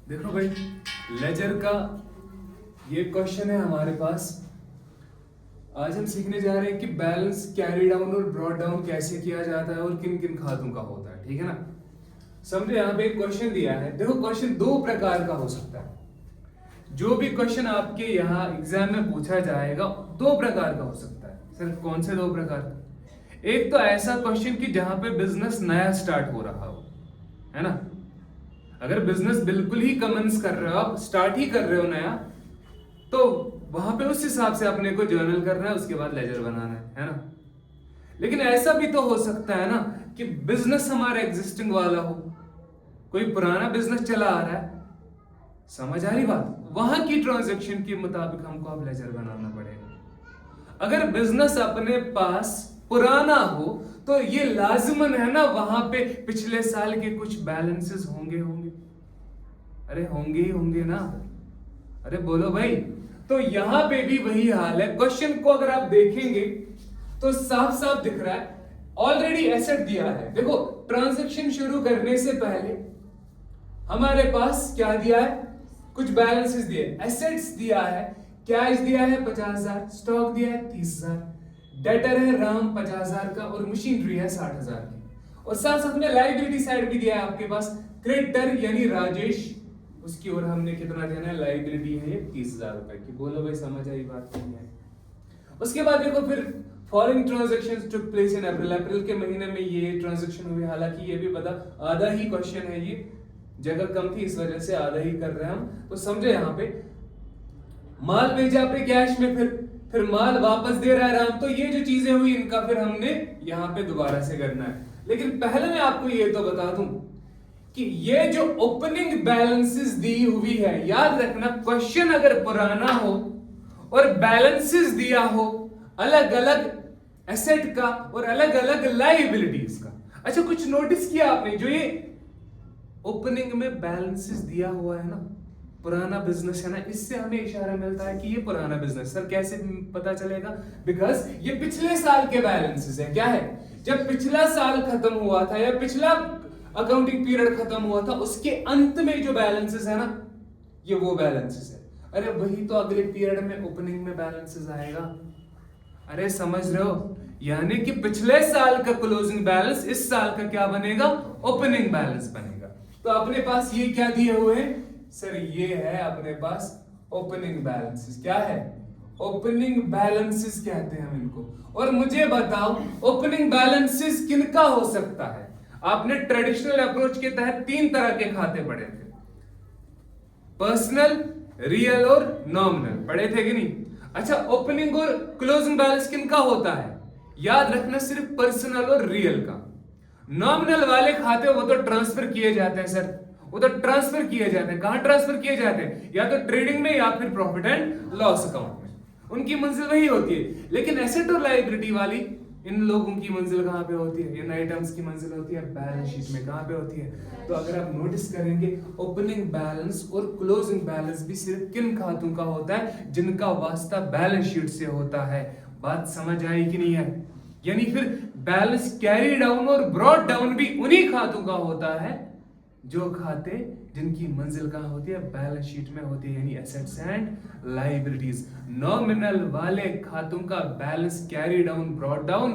देखो भाई, लेजर का ये क्वेश्चन है हमारे पास। आज हम सीखने जा रहे हैं कि बैलेंस कैरी डाउन और ब्रॉट डाउन कैसे किया जाता है और किन किन खातों का होता है। ठीक है ना। समझे, यहाँ पे एक क्वेश्चन दिया है। देखो, क्वेश्चन दो प्रकार का हो सकता है। जो भी क्वेश्चन आपके यहाँ एग्जाम में पूछा जाएगा दो प्रकार का हो सकता है। सर कौन से दो प्रकार का? एक तो ऐसा क्वेश्चन कि जहां पे बिजनेस नया स्टार्ट हो रहा हो, है ना। अगर बिजनेस बिल्कुल ही कमेंस कर रहे हो, आप स्टार्ट ही कर रहे हो नया, तो वहां पे उस हिसाब से अपने को जर्नल करना है, उसके बाद लेजर बनाना है ना। लेकिन ऐसा भी तो हो सकता है ना कि बिजनेस हमारा एग्जिस्टिंग वाला हो, कोई पुराना बिजनेस चला आ रहा है, समझ आ रही बात, वहां की ट्रांजैक्शन के मुताबिक हमको अब लेजर बनाना पड़ेगा। अगर बिजनेस अपने पास पुराना हो तो ये लाजमन है ना, वहां पे पिछले साल के कुछ बैलेंसेस होंगे होंगे, अरे होंगे ही होंगे ना। अरे बोलो भाई। तो यहां पे भी वही हाल है। क्वेश्चन को अगर आप देखेंगे तो साफ साफ दिख रहा है, ऑलरेडी एसेट दिया है। देखो, ट्रांजैक्शन शुरू करने से पहले हमारे पास क्या दिया है, कुछ बैलेंसेस दिए, एसेट्स दिया है, कैश दिया है 50,000, स्टॉक दिया है 30,000, डेटर है राम 50,000 का और मशीनरी है 60,000 की, और साथ साथ में लाइबिलिटी साइड भी दिया है आपके पास। क्रेडिटर यानी राजेश, उसकी ओर हमने कितना देना है, लाइबिलिटी है ये 30,000 रुपए की। बोलो भाई, समझ आई बात नहीं है? उसके बाद देखो, फिर foreign transactions took place in April. अप्रैल के महीने में ये ट्रांजैक्शन हुई। हालांकि ये भी पता, आधा ही क्वेश्चन है, ये जगह कम थी इस वजह से आधा ही कर रहे हैं हम। तो समझे, यहाँ पे माल भेजा आपने कैश में, फिर माल वापस दे रहा है राम। तो ये जो चीजें हुई इनका फिर हमने यहाँ पे दोबारा से करना है। लेकिन पहले मैं आपको ये तो बता दूं कि ये जो ओपनिंग बैलेंसेस दी हुई है, याद रखना, क्वेश्चन अगर पुराना हो और बैलेंसेस दिया हो अलग अलग एसेट का और अलग अलग लाइबिलिटीज का। अच्छा, कुछ नोटिस किया आपने, जो ये ओपनिंग में बैलेंसेस दिया हुआ है ना, पुराना बिजनेस है ना, इससे हमें इशारा मिलता है कि ये पुराना बिजनेस। सर कैसे पता चलेगा? बिकॉज ये पिछले साल के बैलेंसेस है। क्या है, जब पिछला साल खत्म हुआ था या पिछला अकाउंटिंग पीरियड खत्म हुआ था, उसके अंत में जो बैलेंसेस है ना, ये वो बैलेंसेस है। अरे वही तो अगले पीरियड में ओपनिंग में बैलेंसेस आएगा। अरे समझ रहे हो, यानी कि पिछले साल का क्लोजिंग बैलेंस इस साल का क्या बनेगा, ओपनिंग बैलेंस बनेगा। तो अपने पास ये क्या दिए हुए हैं सर, ये है अपने पास ओपनिंग बैलेंसेस। क्या है, ओपनिंग बैलेंसेस कहते हैं हम इनको। और मुझे बताओ, ओपनिंग बैलेंसेस किनका हो सकता है? आपने ट्रेडिशनल अप्रोच के तहत 3 तरह के खाते पढ़े थे, पर्सनल, रियल और नॉमिनल, पढ़े थे कि नहीं? अच्छा, ओपनिंग और क्लोजिंग बैलेंस किनका होता है? याद रखना, सिर्फ पर्सनल और रियल का। नॉमिनल वाले खाते वो तो ट्रांसफर किए जाते हैं सर, वो तो ट्रांसफर किए जाते हैं। कहां ट्रांसफर किए जाते हैं? या तो ट्रेडिंग में या फिर प्रॉफिट एंड लॉस अकाउंट में, उनकी मंजिल वही होती है। लेकिन एसेट और लायबिलिटी वाली, इन लोगों की मंजिल कहां पे होती है? इन आइटम्स की मंजिल होती है बैलेंस शीट में। कहां पे होती है? तो अगर आप नोटिस करेंगे, ओपनिंग बैलेंस और क्लोजिंग बैलेंस भी सिर्फ किन खातों का होता है? जिनका वास्ता बैलेंस शीट से होता है। बात समझ आई कि नहीं है? यानी फिर बैलेंस कैरी डाउन और ब्रॉट डाउन भी उन्हीं खातों का होता है जो खाते जिनकी मंजिल कहां होती है? बैलेंस शीट में होती है, यानी एसेट्स एंड लायबिलिटीज। नॉमिनल वाले खातों का balance carry down brought down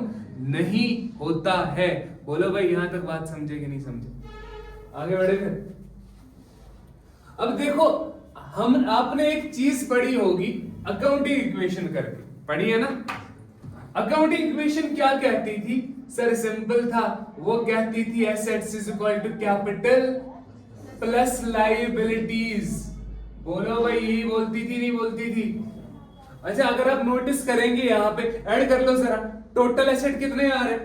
नहीं होता है। बोलो भाई, यहां तक बात समझे कि नहीं समझे? आगे बढ़े फिर। अब देखो, हम आपने एक चीज पढ़ी होगी, अकाउंटिंग इक्वेशन करके पढ़ी है ना। अकाउंटिंग इक्वेशन क्या कहती थी सर? सिंपल था, वो कहती थी assets is equal to capital plus liabilities. बोलो भाई, यही बोलती थी नहीं बोलती थी? अच्छा, अगर आप नोटिस करेंगे यहां पे ऐड कर लो जरा, टोटल एसेट कितने आ रहे?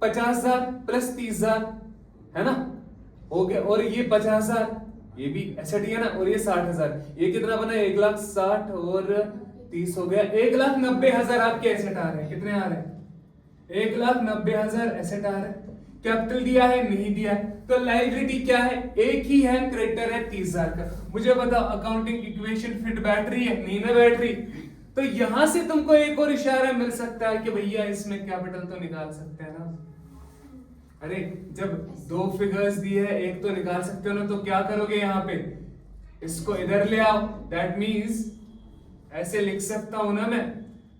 50,000 प्लस 30,000, है ना, हो गया। और ये 50,000, ये भी एसेट ही है ना, और ये 60,000, ये कितना बना? 1,60,000 और 30 हो गया, 1,90,000 आपके एसेट आ रहे हैं। कितने आ रहे हैं? 1,90,000 एसेट आ रहे हैं। कैपिटल दिया है? नहीं दिया है। तो लायबिलिटी क्या है? एक ही है, क्रेडिटर है 30,000 का। मुझे बताओ, अकाउंटिंग इक्वेशन फिट बैठ रही है? नहीं ना बैठ रही। तो यहां से तुमको एक और इशारा मिल सकता है कि भैया इसमें कैपिटल तो निकाल सकते हैं ना। अरे जब 2 फिगर्स दिए है, एक तो निकाल सकते हो ना, तो क्या करोगे यहाँ पे? इसको इधर ले आओ, दैट मीन्स ऐसे लिख सकता हूं ना मैं,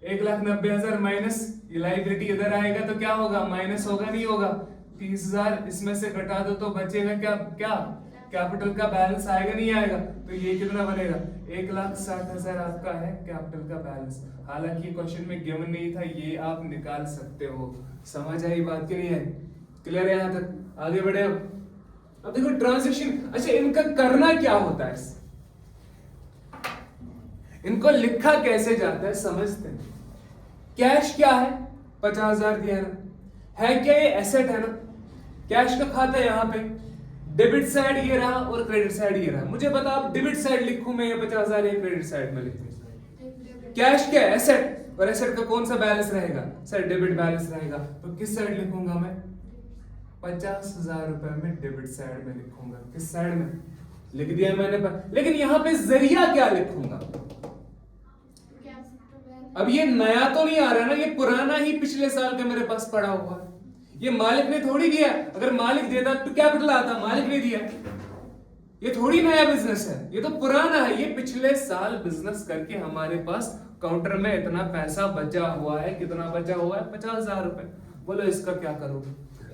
1,90,000 माइनस ये लायबिलिटी इधर आएगा तो क्या होगा, माइनस होगा नहीं होगा, 30,000 इसमें से घटा दो तो बचेगा क्या, क्या कैपिटल का बैलेंस आएगा नहीं आएगा, तो ये कितना बनेगा, 1,60,000 आपका है कैपिटल का बैलेंस। हालांकि ये क्वेश्चन में गिवन नहीं था, ये आप निकाल सकते हो। समझ आई बात की नहीं है, क्लियर है यहां तक, आगे बढ़े। अब देखो ट्रांजेक्शन, अच्छा इनका करना क्या होता है, इनको लिखा कैसे जाता है समझते हैं। कैश क्या है, 50,000 दिया है क्या, ये एसेट है ना, कैश का खाता है यहाँ पे, डेबिट साइड ये रहा और क्रेडिट साइड ये रहा। मुझे बता आप डेबिट साइड लिखूं मैं ये 50,000 या क्रेडिट साइड में लिखूं। कैश क्या है, एसेट, और एसेट का कौन सा बैलेंस रहेगा सर, डेबिट बैलेंस रहेगा, तो किस साइड लिखूंगा मैं, 50,000 रुपए में डेबिट साइड में लिखूंगा। किस साइड में लिख दिया मैंने लेकिन यहाँ पे जरिया क्या लिखूंगा, अब ये नया तो नहीं आ रहा ना, ये पुराना ही पिछले साल का मेरे पास पड़ा हुआ है, ये मालिक ने थोड़ी दिया, अगर मालिक देता तो कैपिटल आता, मालिक ने दिया, ये थोड़ी नया बिजनेस है, ये तो पुराना है, ये पिछले साल बिजनेस करके हमारे पास काउंटर में इतना पैसा बचा हुआ है, कितना बचा हुआ है, 50,000 रुपए। बोलो इसका क्या करोगे,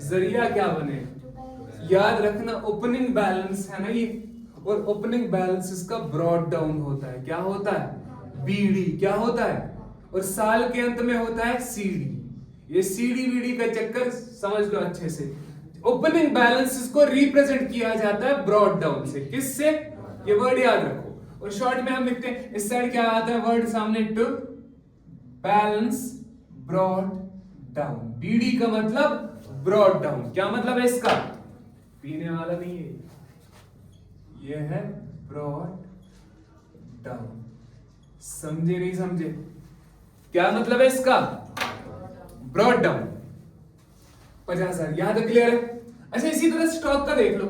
जरिया क्या बने, याद रखना ओपनिंग बैलेंस है ना ये, और ओपनिंग बैलेंस इसका ब्रॉड डाउन होता है, क्या होता है, बीडी, क्या होता है, और साल के अंत में होता है सीडी। ये सीडी बीडी का चक्कर समझ लो अच्छे से। ओपनिंग बैलेंस को रिप्रेजेंट किया जाता है ब्रॉड डाउन से, किससे, ये वर्ड याद रखो, और शॉर्ट में हम लिखते हैं इस साइड क्या आता है वर्ड सामने, to balance brought down. BD का मतलब ब्रॉड डाउन, क्या मतलब है इसका, पीने वाला नहीं है, ये है ब्रॉड डाउन। समझे नहीं समझे, क्या मतलब है इसका, ब्रॉड डाउन। 50,000 यहां तक क्लियर है। अच्छा इसी तरह स्टॉक का देख लो,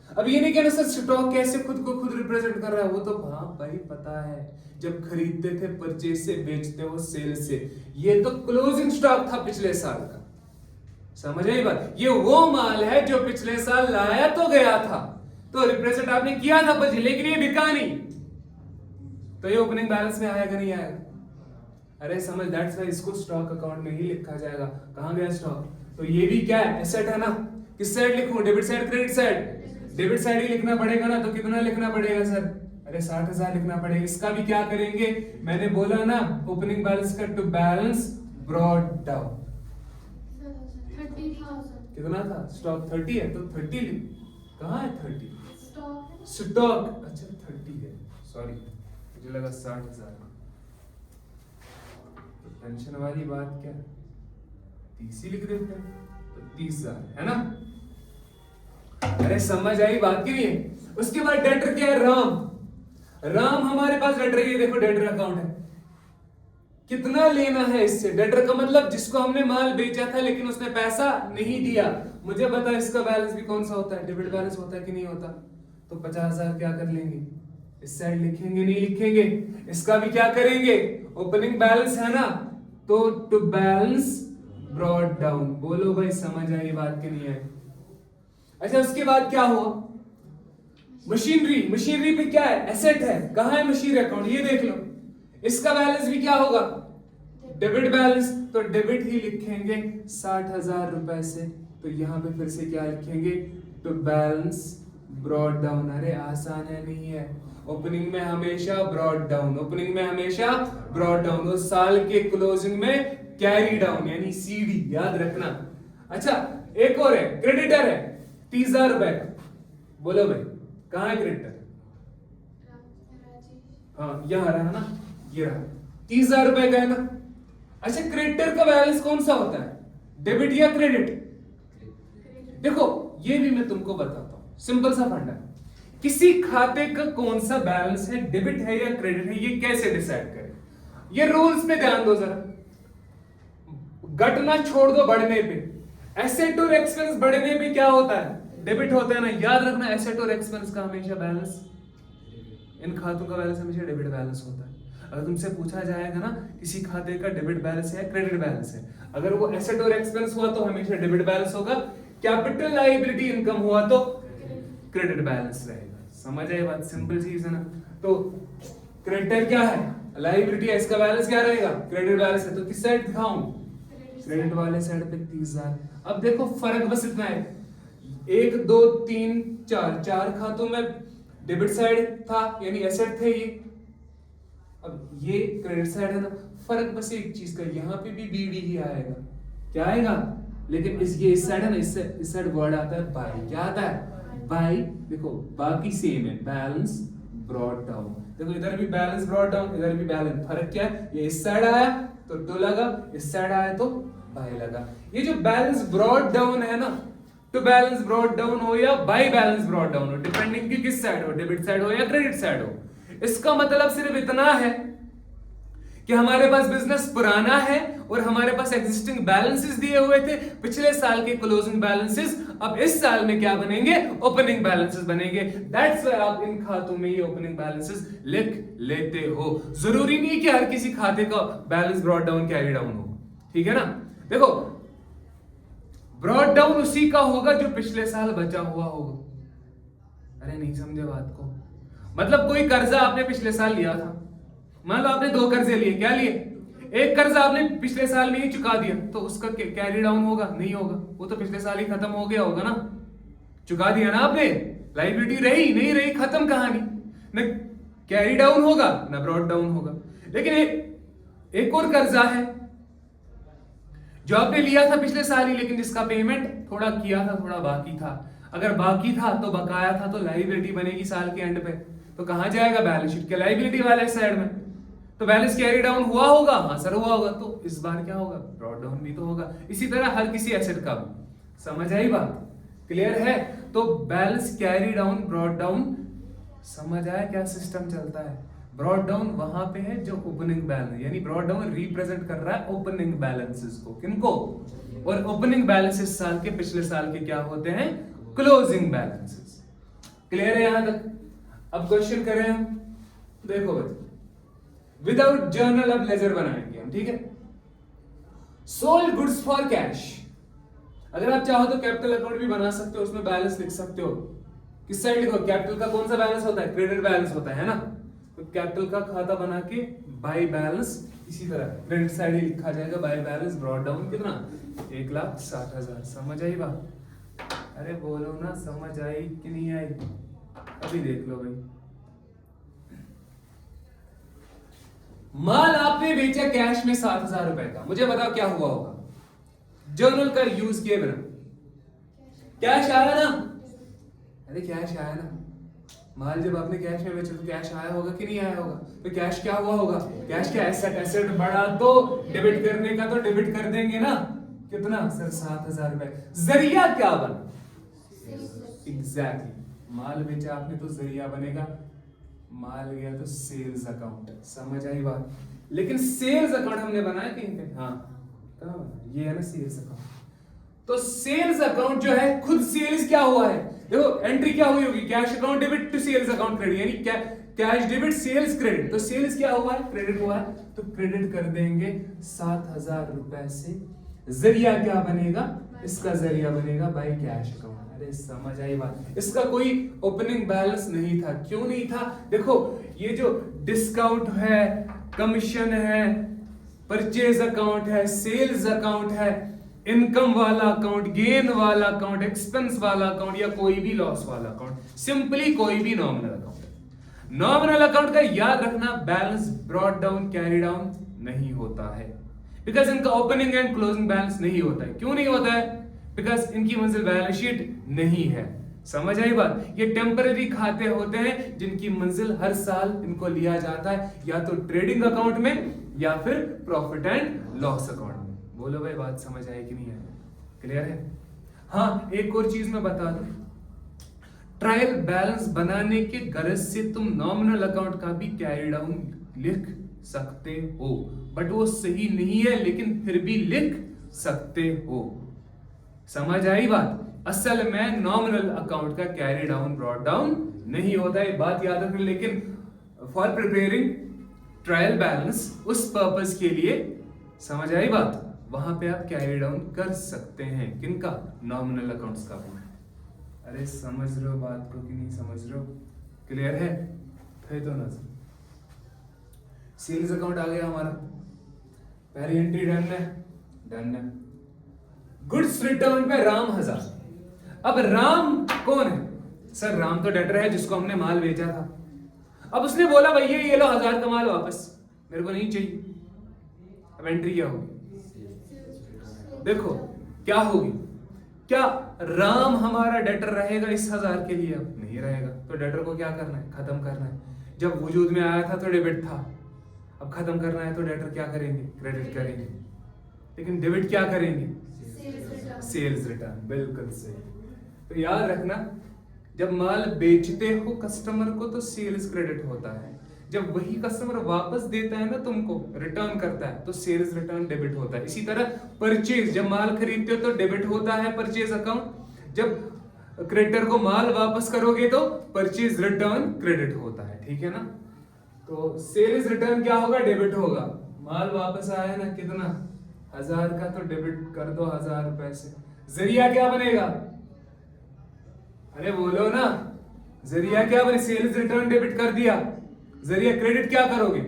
अब ये नहीं कहना सर स्टॉक कैसे खुद को खुद रिप्रेजेंट कर रहा है, वो तो हाँ भाई पता है, जब खरीदते थे परचेज से, बेचते हो सेल से, ये तो क्लोजिंग स्टॉक था पिछले साल का। समझ आई बात, ये वो माल है जो पिछले साल लाया तो गया था, तो रिप्रेजेंट आपने किया था परचेज, लेकिन ये बिका नहीं, तो ये ओपनिंग बैलेंस में आएगा नहीं आएगा, अरे समझ, दैट्स व्हाई इसको स्टॉक अकाउंट में ही लिखा जाएगा। कहां गया स्टॉक, तो ये भी क्या है, एसेट है ना, किस साइड लिखूं, debit side credit side, debit side ही लिखना पड़ेगा ना, तो कितना लिखना पड़ेगा सर, अरे 60,000 लिखना पड़ेगा। इसका भी क्या करेंगे, मैंने बोला ना ओपनिंग बैलेंस का टू बैलेंस ब्रॉड डाउन, 30,000 कितना था, स्टॉक 30 है तो 30 लिख, कहां है 30, स्टॉक, अच्छा 30 है, सॉरी मुझे लगा 60,000, तो टेंशन वाली बात क्या, 30 ही लिख देते हैं, तो 30,000 है ना। अरे समझ आई बात की नहीं है। उसके बाद डेटर क्या है, राम, राम हमारे पास डेटर, ये देखो डेटर अकाउंट है, कितना लेना है इससे, डेटर का मतलब जिसको हमने माल बेचा था लेकिन उसने पैसा नहीं दिया। मुझे बता इसका बैलेंस भी कौन सा होता है, डेबिट बैलेंस होता है कि नहीं होता, तो 50,000 क्या कर लेंगे, इस साइड लिखेंगे नहीं लिखेंगे, इसका भी क्या करेंगे, ओपनिंग बैलेंस है ना, तो टू बैलेंस ब्रॉड डाउन। बोलो भाई समझ आई बात की नहीं है। अच्छा उसके बाद क्या हुआ, मशीनरी, मशीनरी पे क्या है, एसेट है, कहां है मशीनरी अकाउंट, ये देख लो, इसका बैलेंस भी क्या होगा, डेबिट बैलेंस, तो डेबिट ही लिखेंगे 60,000 रुपए से, तो यहां पे फिर से क्या लिखेंगे, टू बैलेंस ब्रॉड डाउन। अरे आसान है नहीं है, ओपनिंग में हमेशा ब्रॉड डाउन, ओपनिंग में हमेशा ब्रॉड डाउन, और साल के क्लोजिंग में कैरी डाउन यानी सीडी, याद रखना। अच्छा एक और है, क्रेडिटर है 30,000 रुपए का, बोलो भाई कहां है क्रेडिटर, हाँ यहां रहा ना, ये रहा 30,000 रुपए का है ना। अच्छा क्रेडिटर का बैलेंस कौन सा होता है, डेबिट या क्रेडिट, देखो ये भी मैं तुमको बताता हूं, सिंपल सा फंडा, किसी खाते का कौन सा बैलेंस है, डेबिट है या क्रेडिट है, ये कैसे डिसाइड करें, ये रूल्स पे ध्यान दो जरा, घटना छोड़ दो बढ़ने पे, एसेट और एक्सपेंस बढ़ने पे क्या होता है, डेबिट होता है ना, याद रखना एसेट और एक्सपेंस का हमेशा बैलेंस, इन खातों का बैलेंस हमेशा डेबिट बैलेंस होता है। अगर तुमसे पूछा जाएगा ना किसी खाते का डेबिट बैलेंस है क्रेडिट बैलेंस है, अगर वो एसेट और एक्सपेंस हुआ तो हमेशा डेबिट बैलेंस होगा, कैपिटल लायबिलिटी इनकम हुआ तो क्रेडिट बैलेंस रहेगा। समझ आए बात, सिंपल चीज है ना। तो क्रेडिटर क्या है, लाइबिलिटी है, इसका बैलेंस क्या रहेगा, क्रेडिट बैलेंस है, तो किस साइड दिखाऊं, क्रेडिट वाले साइड पे 30,000। अब देखो फर्क बस इतना है, 1 2 3 4 4 खातों में डेबिट साइड था यानी एसेट थे ये, अब ये क्रेडिट साइड है ना। फर्क बस एक चीज का, यहाँ पे भी बीडी ही आएगा, क्या आएगा, लेकिन इस साइड है ना, इस साइड वर्ड आता है बाय, क्या आता है बाय। देखो बाकी सेम है, बैलेंस ब्रॉट डाउन, देखो इधर भी बैलेंस ब्रॉट डाउन, इधर भी बैलेंस, फर्क क्या है, ये इस साइड आया तो टू लगा, इस साइड आया तो बाय लगा। ये जो बैलेंस ब्रॉट डाउन है ना, टू बैलेंस ब्रॉट डाउन हो या बाय बैलेंस ब्रॉट डाउन हो, डिपेंडिंग कि किस साइड हो, डेबिट साइड हो या क्रेडिट साइड हो। इसका मतलब सिर्फ इतना है कि हमारे पास बिजनेस पुराना है और हमारे पास एग्जिस्टिंग बैलेंसेस दिए हुए थे, पिछले साल के क्लोजिंग बैलेंसेस अब इस साल में क्या बनेंगे, ओपनिंग बैलेंसेस बनेंगे। दैट्स व्हाई आप इन खातों में ये ओपनिंग बैलेंसेस लिख लेते हो। जरूरी नहीं कि हर किसी खाते का balance brought down carry down हो, ठीक है ना। देखो ब्रॉट डाउन उसी का होगा जो पिछले साल बचा हुआ होगा। अरे नहीं समझे बात को, मतलब कोई कर्जा आपने पिछले साल लिया था, मान लो आपने 2 कर्जे लिए, क्या लिए, एक कर्जा आपने पिछले साल में ही चुका दिया, तो उसका कैरी डाउन होगा, नहीं होगा, वो तो पिछले साल ही खत्म हो गया होगा ना, चुका दिया ना आपने, लायबिलिटी रही नहीं रही, खत्म कहानी, न कैरी डाउन होगा ना ब्रॉट डाउन होगा। लेकिन एक और कर्जा है जो आपने लिया था पिछले साल ही, लेकिन जिसका पेमेंट थोड़ा किया था, थोड़ा बाकी था। अगर बाकी था तो बकाया था, तो लायबिलिटी बनेगी साल के एंड पे, तो कहां जाएगा, बैलेंस शीट के लायबिलिटी वाले साइड में। तो बैलेंस कैरी डाउन हुआ होगा, हाँ सर हुआ होगा, तो इस बार क्या होगा, ब्रॉट डाउन भी तो होगा। इसी तरह हर किसी एसेट का भी, समझ आई बात, क्लियर है। तो balance carry down brought down, समझ आया क्या सिस्टम चलता है। ब्रॉट डाउन वहां पे है जो ओपनिंग बैलेंस, यानी ब्रॉट डाउन रिप्रेजेंट कर रहा है ओपनिंग बैलेंसेस को, किनको, और ओपनिंग बैलेंसेस साल के पिछले साल के क्या होते हैं, क्लोजिंग बैलेंसेस। क्लियर है यहां तक। अब क्वेश्चन करें हम, देखो बच्चे, विदाउट जर्नल अब लेजर बनाएंगे हम, ठीक है। सोल्ड गुड्स फॉर कैश, अगर आप चाहो तो कैपिटल अकाउंट भी बना सकते हो, उसमें बैलेंस लिख सकते हो। किस साइड लिखो, कैपिटल का कौन सा बैलेंस होता है, क्रेडिट बैलेंस होता है ना, तो कैपिटल का खाता बना के बाय बैलेंस, इसी तरह क्रेडिट साइड ही लिखा जाएगा, बाय बैलेंस ब्रॉट डाउन कितना, 1,60,000। समझ आई बात, अरे बोलो ना समझ आई कि नहीं आई, अभी देख लो भाई। माल आपने बेचा कैश में 7,000 रुपए का, मुझे बताओ क्या हुआ होगा, जर्नल का यूज किए बिना कैश आया ना, अरे कैश आया ना, माल जब आपने कैश में बेचा तो कैश आया होगा कि नहीं आया होगा, तो कैश क्या हुआ होगा, कैश क्या एसेट, एसेट बढ़ा तो डेबिट करने का तो डेबिट कर देंगे ना, कितना सर 7,000 रुपए। जरिया क्या बना, एग्जैक्टली माल बेचा आपने तो जरिया बनेगा, माल गया तो सेल्स अकाउंट, समझ आई बात। लेकिन सेल्स अकाउंट हमने बनाया कहीं पे, हाँ कहां बना, ये है ना सेल्स अकाउंट। तो सेल्स अकाउंट जो है, खुद सेल्स क्या हुआ है, देखो एंट्री क्या हुई होगी, cash account debit to sales account credit, यानी कैश डेबिट सेल्स क्रेडिट, तो सेल्स क्या हुआ है, क्रेडिट हुआ है, तो क्रेडिट कर देंगे 7,000 रुपए से। जरिया क्या बनेगा, इसका जरिया बनेगा बाय कैश अकाउंट। अरे समझ आई बात, इसका कोई ओपनिंग बैलेंस नहीं था, क्यों नहीं था, देखो ये जो डिस्काउंट है, कमीशन है, परचेज अकाउंट है, सेल्स अकाउंट है, इनकम वाला अकाउंट, गेन वाला अकाउंट, एक्सपेंस वाला अकाउंट, या कोई भी लॉस वाला अकाउंट, सिंपली कोई भी नॉमिनल अकाउंट। नॉमिनल अकाउंट का याद रखना balance brought down carry down नहीं होता है, बिकॉज इनका ओपनिंग एंड क्लोजिंग बैलेंस नहीं होता है। क्यों नहीं होता है, बिकॉज इनकी मंजिल बैलेंस शीट नहीं है। समझ आई बात, ये टेम्पररी खाते होते हैं जिनकी मंजिल हर साल इनको लिया जाता है, या तो ट्रेडिंग अकाउंट में या फिर प्रॉफिट एंड लॉस अकाउंट में। बोलो भाई बात समझ आई कि नहीं है, क्लियर है। हाँ एक और चीज मैं बता दूं, ट्रायल बैलेंस बनाने के गरज से तुम नॉमिनल अकाउंट का भी कैरी डाउन लिख सकते हो, बट वो सही नहीं है, लेकिन फिर भी लिख सकते हो। समझ आई बात, असल में नॉमिनल अकाउंट का कैरी डाउन ब्रॉट डाउन नहीं होता है, बात याद रखना। लेकिन फॉर प्रिपेयरिंग ट्रायल बैलेंस, उस पर्पस के लिए, समझ आई बात, वहां पे आप कैरी डाउन कर सकते हैं, किनका, नॉमिनल अकाउंट्स का भी। अरे समझ रहे हो बात को कि नहीं समझ रहे हो, क्लियर है? है तो नजर। सेल्स अकाउंट आ गया हमारा, पहली एंट्री डन है, डन है। गुड्स रिटर्न पे राम 1000। अब राम कौन है? सर राम तो डेटर है जिसको हमने माल बेचा था। अब उसने बोला भैया ये लो 1000 का माल वापस, मेरे को नहीं चाहिए। अब एंट्री क्या होगी? देखो क्या होगी, क्या राम हमारा डेटर रहेगा इस 1000 के लिए? अब नहीं रहेगा। तो डेटर को क्या करना है? खत्म करना है। जब वजूद में आया था तो डेबिट था, अब खत्म करना है तो डेटर क्या करेंगे? क्रेडिट करेंगे। लेकिन डेबिट क्या करेंगे? Sales return. बिल्कुल सही। तो याद रखना, जब माल बेचते हो कस्टमर को तो सेल्स क्रेडिट होता है, जब वही कस्टमर वापस देता है ना तुमको, रिटर्न करता है, तो सेल्स रिटर्न डेबिट होता है। इसी तरह परचेज, जब माल खरीदते हो तो डेबिट होता है परचेज अकाउंट, जब क्रेडिटर को माल वापस करोगे तो परचेज रिटर्न क्रेडिट होता है। ठीक है ना? तो सेल्स रिटर्न क्या होगा? डेबिट होगा। माल वापस आया ना कितना? 1000 का, तो डेबिट कर दो 1000 रुपए से। जरिया क्या बनेगा? अरे बोलो ना, जरिया क्या बने? सेल्स रिटर्न डेबिट कर दिया, जरिया क्रेडिट क्या करोगे?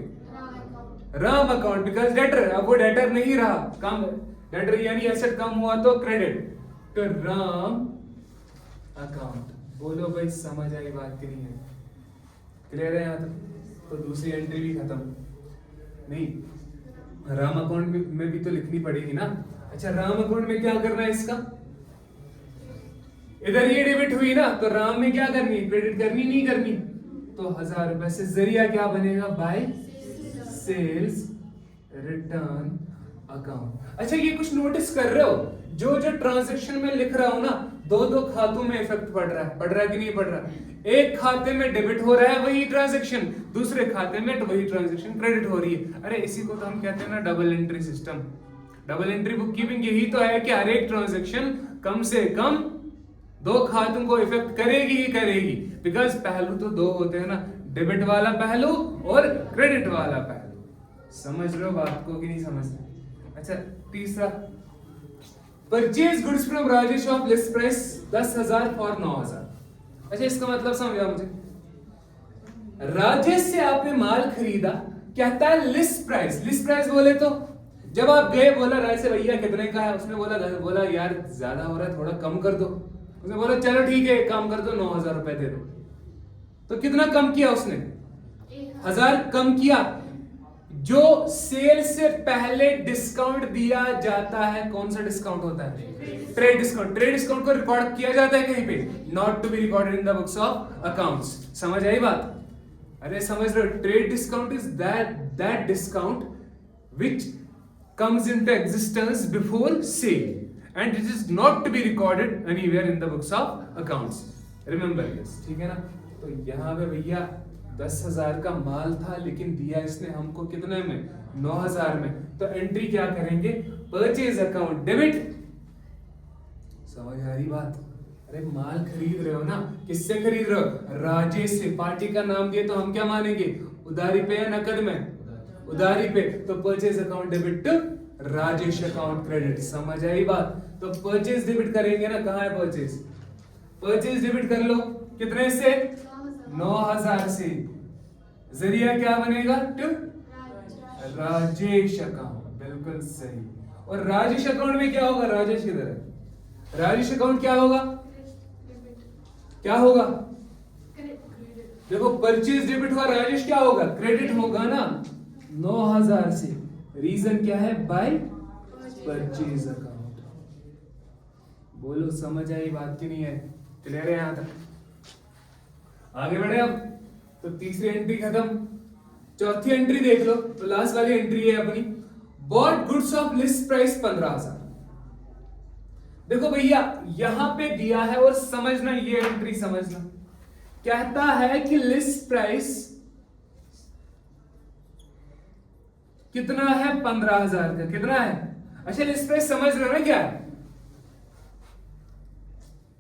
राम अकाउंट, बिकॉज डेटर, अब वो डेटर नहीं रहा, कम डेटर यानी एसेट कम हुआ तो क्रेडिट, तो राम अकाउंट। बोलो भाई समझ आई बात कि नहीं है? क्लियर है यहाँ तक? तो दूसरी एंट्री भी खत्म। नहीं, राम अकाउंट में भी तो लिखनी पड़ेगी ना। अच्छा, राम अकाउंट में क्या करना है इसका? इधर ये डेबिट हुई ना, तो राम में क्या करनी? क्रेडिट करनी नहीं करनी? तो 1000 रुपए से जरिया क्या बनेगा? By sales return account. अच्छा, ये कुछ नोटिस कर रहे हो? जो जो ट्रांजैक्शन में लिख रहा हूं ना, दो दो खातों में इफेक्ट पड़ रहा है कि नहीं पड़ रहा? एक खाते में डेबिट हो रहा है वही ट्रांजैक्शन, दूसरे खाते में वही ट्रांजैक्शन क्रेडिट हो रही है। अरे इसी को तो हम कहते हैं ना double entry system. Double entry book keeping यही तो है कि हर एक ट्रांजैक्शन कम से कम दो खातों को इफेक्ट करेगी ही करेगी, बिकॉज पहलू तो दो होते हैं ना, डेबिट वाला पहलू और क्रेडिट वाला पहलू। समझ लो बात को कि नहीं समझते? अच्छा, तीसरा, purchase goods from Rajesh of list price 10,000 for 9,000। अच्छा, इसका मतलब समझा मुझे? राजेश से आपने माल खरीदा, कहता है लिस्ट प्राइस। लिस्ट प्राइस बोले तो जब आप गए, बोला राज से भैया कितने का है? उसने बोला यार ज्यादा हो रहा है, थोड़ा कम कर दो। उसने बोला चलो ठीक है, काम कर दो, 9,000 रुपए दे दो। तो कितना कम किया उसने? 1000 कम किया। जो सेल से पहले डिस्काउंट दिया जाता है, कौन सा डिस्काउंट होता है? Trade discount. ट्रेड डिस्काउंट को रिकॉर्ड किया जाता है कहीं पे? Not to be recorded in the books of accounts. समझ आई बात? अरे समझ लो, trade discount is that discount which comes into existence before sale and it is not to be recorded anywhere in the books of accounts. Remember this, ठीक है ना? तो यहाँ पे भैया 10,000 का माल था, लेकिन दिया इसने हमको कितने में? 9,000 में। तो एंट्री क्या करेंगे? Purchase account debit. समझ आ रही बात? अरे माल खरीद रहे हो ना, किससे खरीद रहे हो? राजेश से। पार्टी का नाम दिए तो हम क्या मानेंगे? उधारी पे या नकद में? उधारी पे। तो purchase account debit to Rajesh account credit. समझ आई बात? तो परचेज डेबिट करेंगे ना, कहाँ है परचेज? परचेज डेबिट कर लो, कितने से? 9,000 से। जरिया क्या बनेगा? To Rajesh account. बिल्कुल सही। और राजेश अकाउंट में क्या होगा? राजेश किधर है? राजेश अकाउंट क्या होगा? क्या होगा? देखो, परचेज डेबिट हुआ, राजेश क्या होगा? क्रेडिट होगा ना 9,000 से। रीजन क्या है? By purchase account. बोलो समझ आई बात की नहीं है? क्लियर है यहां तक? आगे बढ़े अब। तो तीसरी एंट्री खत्म, चौथी एंट्री देख लो। तो लास्ट वाली एंट्री है अपनी, bought goods of list price 15,000। देखो भैया यहां पे दिया है, और समझना, ये एंट्री समझना, कहता है कि लिस्ट प्राइस कितना है? 15,000 का। कितना है? अच्छा, लिस्ट प्राइस समझ रहे हो ना क्या है?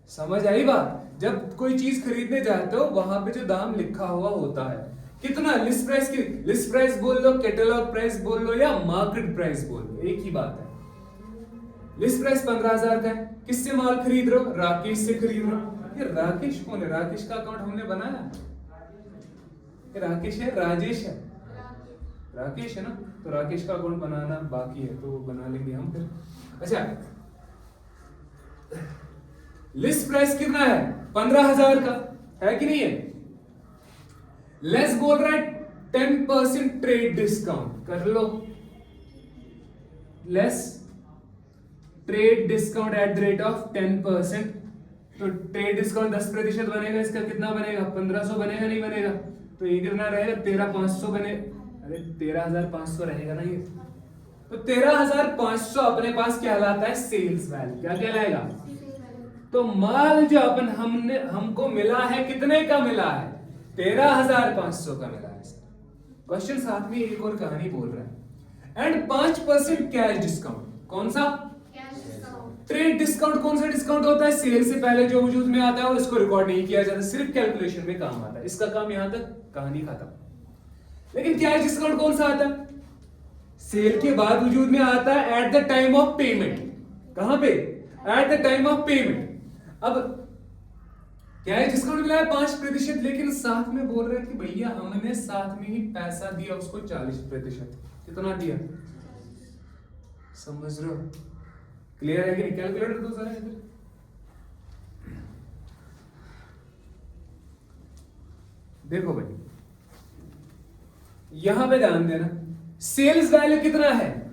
समझ आई बात? जब कोई चीज खरीदने जाते हो, वहां पे जो दाम लिखा हुआ होता है, कितना लिस्ट प्राइस की? लिस्ट प्राइस बोल लो, कैटलॉग प्राइस बोल लो, या मार्केट प्राइस बोल लो, एक ही बात है। लिस्ट प्राइस 15,000 का है। किससे माल खरीद रहे हो? राकेश से खरीद रहे हो। ये राकेश कौन है? राकेश का अकाउंट हमने बनाया? ये राकेश है राजेश है? राकेश है ना, तो राकेश का अकाउंट बनाना बाकी है तो बना लेंगे हम फिर। अच्छा, लिस्ट प्राइस कितना है? 15,000 का है कि नहीं है? लेट्स बोल रहा है 10% ट्रेड डिस्काउंट कर लो। Less trade discount at the rate of 10%। तो ट्रेड डिस्काउंट 10% बनेगा, इसका कितना बनेगा? 1500 बनेगा, नहीं बनेगा? तो ये कितना रहेगा? 13,500 बने, अरे 13,500 रहेगा ना ये। तो 13,500 अपने पास क्या कहलाता है? Sales value. क्या कहलाएगा? तो माल जो हमको मिला है कितने का मिला है? 13,500 का मिला है। क्वेश्चन साथ में एक और कहानी बोल रहा है। And 5% cash discount. कौन सा? Trade discount. कौन सा डिस्काउंट होता है? सेल से पहले जो वजूद में आता है और इसको रिकॉर्ड नहीं किया जाता, सिर्फ कैलकुलेशन में काम आता है। इसका काम यहां तक, कहानी खत्म। लेकिन कैश डिस्काउंट कौन सा आता है? सेल के बाद वजूद में आता है at the time of payment. कहां पे? At the time of payment. अब कैश डिस्काउंट मिला है 5%, लेकिन साथ में बोल रहे हैं कि भैया हमने साथ में ही पैसा दिया उसको 40%। कितना दिया? समझ रहे हो? क्लियर है कि नहीं? कैलकुलेटर दो जरा इधर। देखो भाई, यहां पे ध्यान देना, सेल्स वैल्यू कितना है,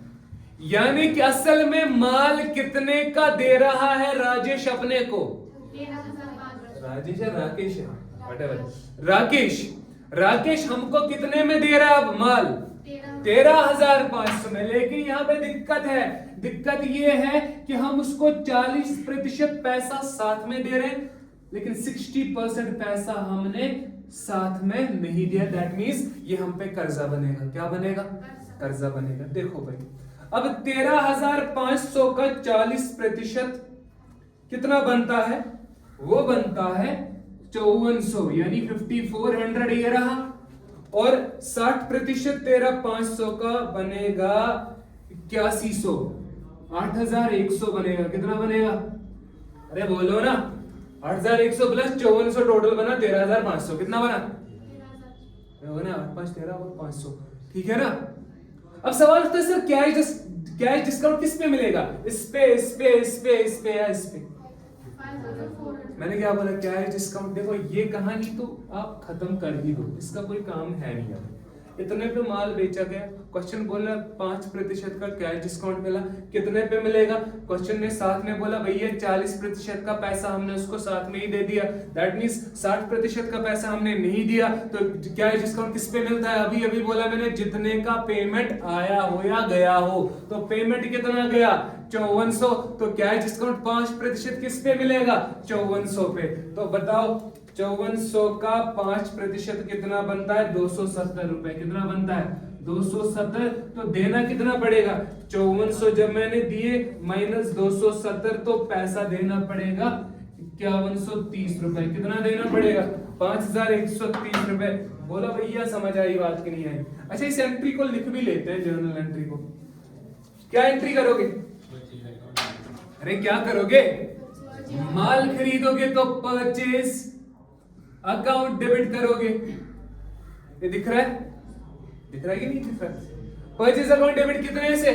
यानी कि असल में माल कितने का दे रहा है राजेश अपने को? राजेश है राकेश है व्हाटएवर, राकेश हमको कितने में दे रहा है अब माल? 13,500 में। लेकिन यहाँ पे दिक्कत ये है कि हम उसको 40% पैसा साथ में दे रहे हैं, लेकिन 60% पैसा हमने साथ में नहीं दिया। दैट मींस ये हम पे कर्जा बनेगा। क्या बनेगा? कर्जा बनेगा। देखो भाई, अब 13,500 का 40% कितना बनता है? वो बनता है 5400, यानी 5400 ये रहा। और 60% 13,500 का बनेगा 8100, 8,100 बनेगा। कितना बनेगा? अरे बोलो ना, 8,100 प्लस 5400 टोटल बना 13,500। कितना बना? 8 5 13 और 500। ठीक है ना? अब सवाल उठता है सर कैश डिस्काउंट किस पे मिलेगा? इस पे या इस पे? मैंने क्या बोला? Cash discount. देखो ये कहानी तो आप खत्म कर ही दो, इसका कोई काम है नहीं। अब इतने पे माल बेचा गया, क्वेश्चन बोला 5% का कैश डिस्काउंट मिला, कितने पे मिलेगा? क्वेश्चन ने साथ में बोला भैया 40% का पैसा हमने उसको साथ में ही दे दिया। दैट मींस 60% का पैसा हमने नहीं दिया, तो कैश डिस्काउंट किस पे मिलता है? अभी बोला मैंने, जितने का पेमेंट आया हो या गया हो। तो पेमेंट कितना गया? 5400। तो कैश डिस्काउंट 5% किस पे मिलेगा? 5400 पे। तो बताओ 5400 का 5% कितना बनता है? 270 रुपए। कितना बनता है? 270। तो देना कितना पड़ेगा? 5400 जब मैंने दिए माइनस 270, तो पैसा देना पड़ेगा 5130 रुपए। कितना देना पड़ेगा? 5130 रुपए। बोला भैया समझ आई बात की नहीं आई? अच्छा, इस एंट्री को लिख भी लेते हैं, जर्नल एंट्री को। क्या एंट्री करोगे? अरे क्या करोगे? माल खरीदोगे तो परचेज अकाउंट डेबिट करोगे। ये दिख रहा है? दिख रहा है कि नहीं दिख रहा? परचेज अकाउंट डेबिट कितने से?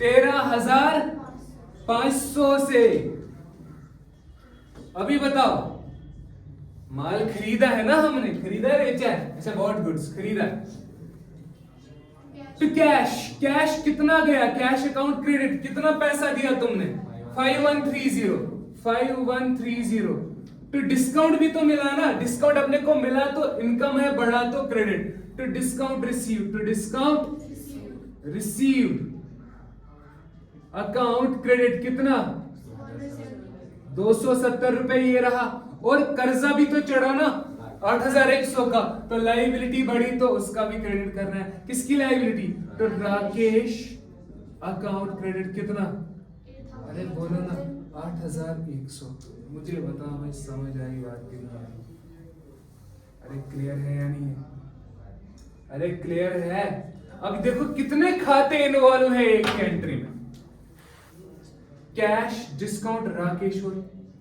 13,500 से। अभी बताओ, माल खरीदा है ना हमने? खरीदा है, बेचा है? अच्छा, बहुत गुड्स खरीदा है। तो कैश कितना गया? कैश अकाउंट क्रेडिट कितना पैसा दिया तुमने? 5130। तो डिस्काउंट भी तो मिला ना, डिस्काउंट अपने को मिला तो इनकम है, बढ़ा तो क्रेडिट। तो डिस्काउंट रिसीव्ड अकाउंट क्रेडिट कितना? 270 रुपए ये रहा। और कर्जा भी तो चढ़ा ना 8,100 का, तो लायबिलिटी बढ़ी तो उसका भी क्रेडिट करना है। किसकी लायबिलिटी? तो राकेश अकाउंट क्रेडिट कितना? अरे बोलो ना, 8,100। मुझे बताओ भाई, समझ आई बात की नहीं? अरे क्लियर है या नहीं है? अरे क्लियर है? अब देखो कितने खाते इन्वॉल्व है एक एंट्री में। कैश, डिस्काउंट, राकेश और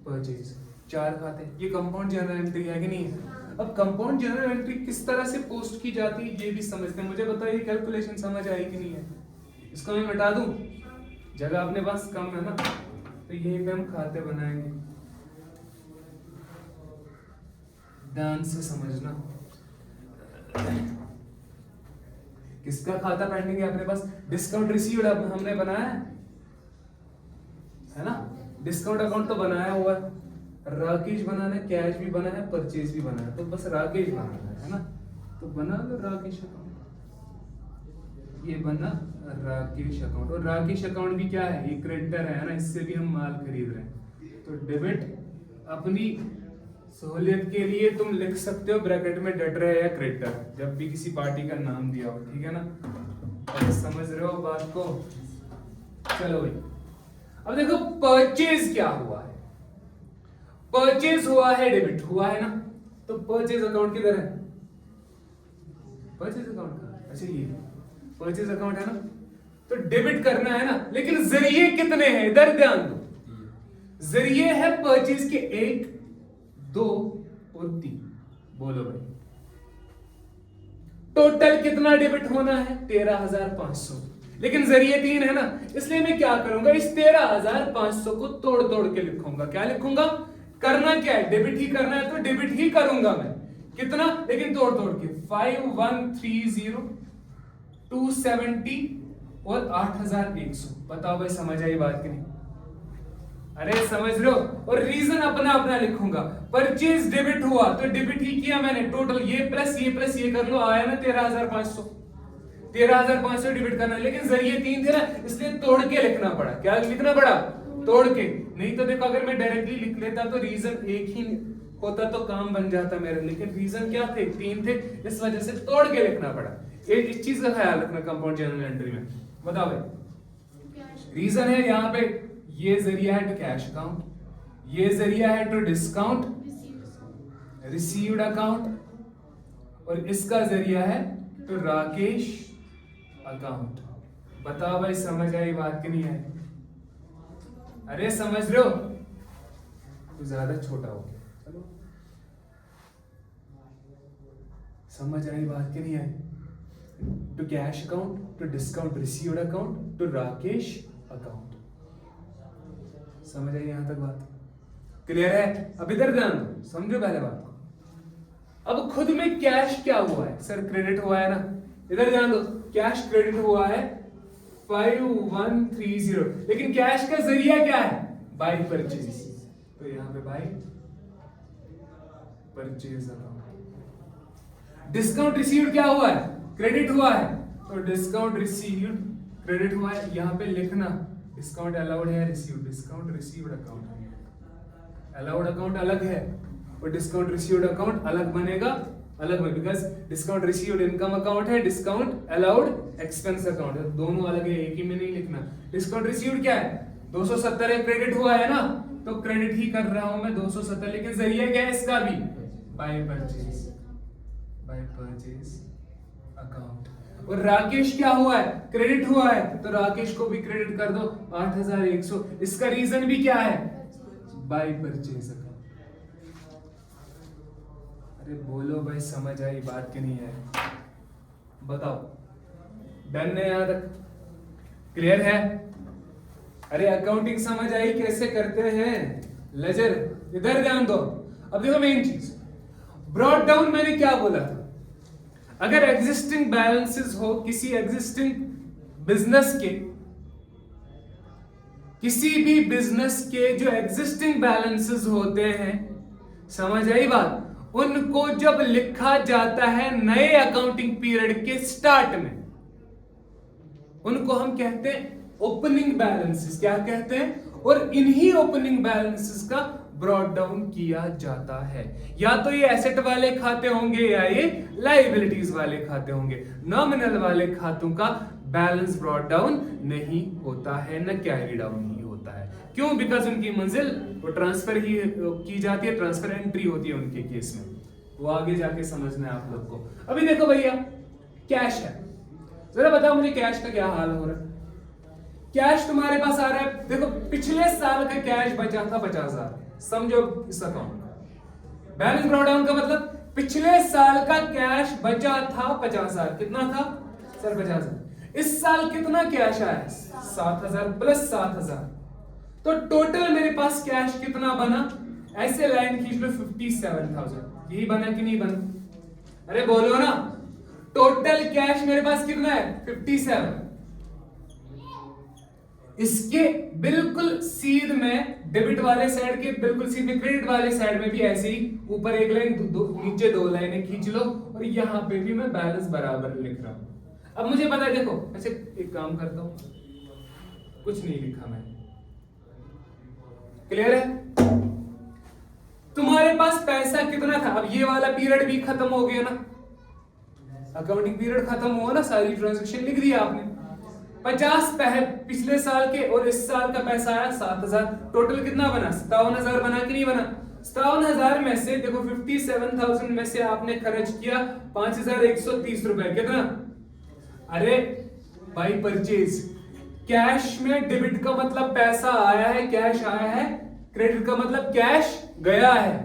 परचेज, 4 खाते। ये कंपाउंड जर्नल एंट्री है कि नहीं है? अब कंपाउंड जर्नल एंट्री किस तरह से पोस्ट की जाती है ये भी समझते हैं। मुझे बताइए कैलकुलेशन समझ आई कि नहीं है? इसको मैं मिटा दूं, जगह अपने पास कम है ना, तो यहीं पे हम खाते बनाएंगे। ध्यान से समझना, किसका खाता पेंडिंग है अपने पास? डिस्काउंट रिसीव्ड हमने बनाया है ना, डिस्काउंट अकाउंट तो बनाया हुआ है, राकेश बनाना है, कैश भी बना है, परचेज भी बना है, तो बस राकेश बनाना है ना, तो बना लो राकेश अकाउंट। ये बना राकेश अकाउंट, और राकेश अकाउंट भी क्या है? ये क्रेडिटर है ना, इससे भी हम माल खरीद रहे हैं, तो डेबिट अपनी सहूलियत के लिए तुम लिख सकते हो ब्रैकेट में डेटर है या क्रेडिटर, जब भी किसी पार्टी का नाम दिया हो, ठीक है ना? अब समझ रहे हो बात को? चलो भाई, अब देखो परचेज क्या हुआ है। परचेज हुआ है, डेबिट हुआ है ना, तो परचेज अकाउंट किधर है? परचेज अकाउंट का, अच्छा ये परचेज अकाउंट है ना, तो डेबिट करना है ना, लेकिन जरिए कितने हैं इधर ध्यान दो। जरिए है परचेज के 1, 2 और 3, बोलो भाई टोटल कितना डेबिट होना है? 13,500, लेकिन जरिए 3 है ना, इसलिए मैं क्या करूंगा, इस 13,500 को तोड़ तोड़ के लिखूंगा। क्या लिखूंगा? करना क्या है? डेबिट ही करना है, तो डेबिट ही करूंगा मैं। कितना? लेकिन तोड़ तोड़ के 5130, 270 और 8100। बताओ भाई समझ आई बात की नहीं? अरे समझ रहे हो? और रीजन अपना अपना लिखूंगा। परचेज डेबिट हुआ तो डेबिट ही किया मैंने, टोटल ये प्लस ये कर लो, आया ना 13,500। 13,500 डेबिट करना, लेकिन जरिए 3 थे ना, इसलिए तोड़ के लिखना पड़ा। क्या लिखना पड़ा? तोड़ के। नहीं तो देखो अगर मैं डायरेक्टली लिख लेता तो रीजन एक ही होता तो काम बन जाता मेरा, लेकिन रीजन क्या थे? 3 थे, इस वजह से तोड़ के लिखना पड़ा। इस चीज का ख्याल रखना कंपाउंड जर्नल एंट्री में। बताओ भाई, रीजन है यहाँ पे, ये जरिया है टू कैश अकाउंट, ये जरिया है टू डिस्काउंट रिसीव्ड अकाउंट, और इसका जरिया है टू राकेश अकाउंट। बताओ भाई समझ आई बात की नहीं आई? अरे समझ रहे हो? तो ज्यादा छोटा हो गया, चलो समझ आई बात की नहीं आई? To cash account, to discount received account, to Rakesh account. समझ आई यहां तक बात? क्लियर है? अब इधर ध्यान दो, समझो पहले बात को। अब खुद में कैश क्या हुआ है? सर क्रेडिट हुआ है ना, इधर ध्यान दो, कैश क्रेडिट हुआ है 5130, लेकिन कैश का जरिया क्या है? बाय परचेज, तो यहां पे by purchase account. Discount received क्या हुआ है? क्रेडिट हुआ है, तो डिस्काउंट रिसीव्ड क्रेडिट हुआ है, यहां पे लिखना डिस्काउंट अलाउड है, received, discount received account. Allowed account अलग है और डिस्काउंट रिसीव्ड अकाउंट अलग बनेगा, अलग में, because discount received income account है, डिस्काउंट अलाउड एक्सपेंस अकाउंट है, दोनों अलग है, एक ही में नहीं लिखना। डिस्काउंट रिसीव्ड क्या है? 270 है, क्रेडिट हुआ है ना, तो क्रेडिट ही कर रहा हूं मैं 270, लेकिन जरिया क्या है इसका भी? By purchase, by purchase account. और राकेश क्या हुआ है? क्रेडिट हुआ है, तो राकेश को भी क्रेडिट कर दो 8100। इसका रीजन भी क्या है? By purchase account. अरे बोलो भाई समझ आई बात की नहीं है? बताओ, डन है यहां तक? क्लियर है? अरे अकाउंटिंग समझ आई कैसे करते हैं? लेजर, इधर ध्यान दो। अब देखो मेन चीज, ब्रॉट डाउन मैंने क्या बोला था? अगर एग्जिस्टिंग बैलेंसेस हो किसी एग्जिस्टिंग बिजनेस के, किसी भी बिजनेस के जो एग्जिस्टिंग बैलेंसेस होते हैं, समझ आई बात? उनको जब लिखा जाता है नए अकाउंटिंग पीरियड के स्टार्ट में, उनको हम कहते हैं ओपनिंग बैलेंसेस। क्या कहते हैं? और इन्हीं ओपनिंग बैलेंसेस का ब्रॉट डाउन किया जाता है। या तो ये एसेट वाले खाते होंगे या ये लायबिलिटीज वाले खाते होंगे। नॉमिनल वाले खातों का बैलेंस ब्रॉट डाउन नहीं होता है, न कैरी डाउन ही होता है। क्यों? बिकॉज उनकी मंजिल वो ट्रांसफर ही की जाती है, ट्रांसफर एंट्री होती है उनके केस में। वो आगे जाके समझना है आप लोग को। अभी देखो भैया, कैश है, जरा बताओ मुझे कैश का क्या हाल हो रहा है? कैश तुम्हारे पास आ रहा है, देखो पिछले साल का कैश बचा था 50,000, समझो इस अकाउंट का। बैलेंस ब्रॉट डाउन का मतलब पिछले साल का कैश बचा था 50,000, कितना था सर 50,000। इस साल कितना कैश आया 7,000 प्लस 7,000, तो टोटल मेरे पास कैश कितना बना, ऐसे लाइन खींच लो 57,000, यही बना कि नहीं बना, अरे बोलो ना, टोटल कैश मेरे पास कितना है 57। इसके बिल्कुल सीध में डेबिट वाले साइड के बिल्कुल सीध में क्रेडिट वाले साइड में भी ऐसे ही ऊपर एक लाइन नीचे दो लाइनें खींच लो और यहां पे भी मैं बैलेंस बराबर लिख रहा हूं। अब मुझे पता है, देखो अच्छा एक काम करता हूं, कुछ नहीं लिखा मैं, क्लियर है। तुम्हारे पास पैसा कितना था, अब ये वाला पीरियड भी खत्म हो गया ना, अकाउंटिंग पीरियड खत्म हुआ ना, सारी ट्रांजैक्शन लिख दिया आपने। 50 पिछले साल के और इस साल का पैसा आया 7,000, टोटल कितना बना 57,000 बना कि नहीं बना। 57,000 में से देखो 57,000 में से आपने खर्च किया 5,130 रुपए, कितना, अरे बाई परचेज, कैश में डेबिट का मतलब पैसा आया है, कैश आया है, क्रेडिट का मतलब कैश गया है।